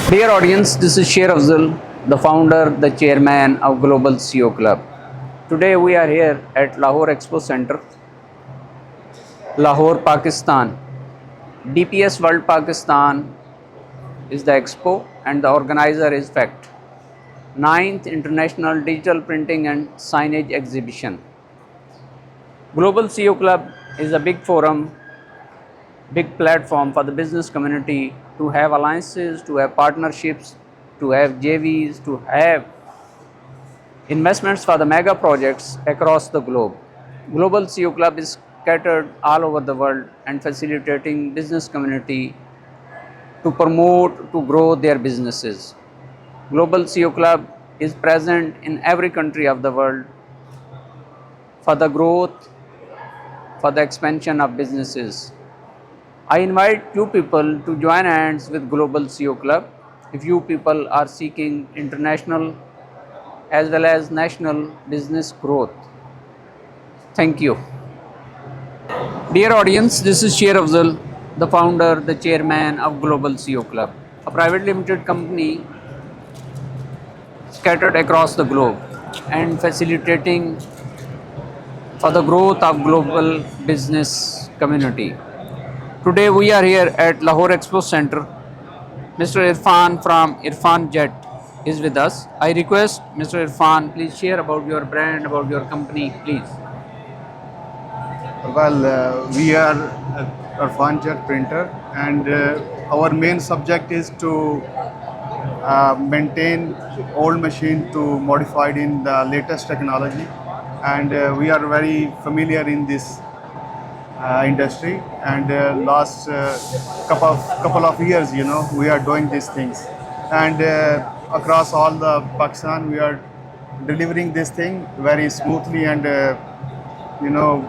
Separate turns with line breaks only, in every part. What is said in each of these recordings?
Dear audience, this is Sher Afzal, the founder, the chairman of Global CEO Club. Today we are here at Lahore Expo Center, Lahore, Pakistan. DPS World Pakistan is the expo and the organizer is FACT, Ninth International Digital Printing and Signage Exhibition. Global CEO Club is a big forum, big platform for the business community to have alliances, to have partnerships, to have JVs, to have investments for the mega projects across the globe. Global CEO Club is scattered all over the world and facilitating business community to promote, to grow their businesses. Global CEO Club is present in every country of the world for the growth, for the expansion of businesses. I invite you people to join hands with Global CEO Club if you people are seeking international as well as national business growth. Thank you. Dear audience, this is Sher Afzal, the founder, the chairman of Global CEO Club, a private limited company scattered across the globe and facilitating for the growth of global business community. Today we are here at Lahore Expo Center. Mr. Irfan from Irfan Jet is with us. I request Mr. Irfan, please share about your brand, about your company, please.
Well, we are a Jet printer, and our main subject is to maintain old machine to modified in the latest technology, and we are very familiar in this industry. And last couple of years, we are doing these things, and across all the Pakistan, we are delivering this thing very smoothly, and you know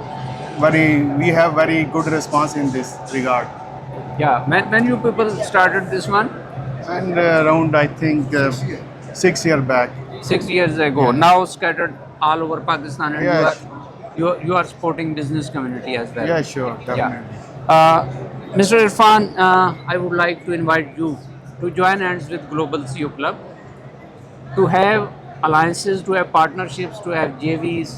we have very good response in this regard.
Yeah, when you people started this one?
And around, I think, 6 years back.
6 years ago.
Yeah.
Now scattered all over Pakistan, and
Yeah.
you are supporting business community as well.
Yeah, sure, definitely.
Mr. Irfan, I would like to invite you to join hands with Global CEO Club to have alliances, to have partnerships, to have JVs,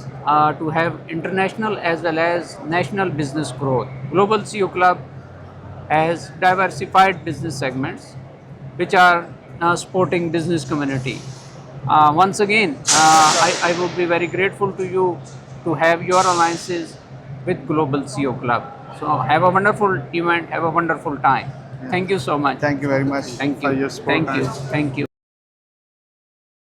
to have international as well as national business growth. Global CEO Club has diversified business segments which are supporting business community. Once again, I would be very grateful to you to have your alliances with Global CEO Club. So have a wonderful event, have a wonderful time. Thank you so much.
Thank you very much
Thank
for
you.
your support.
Thank you. Thank you.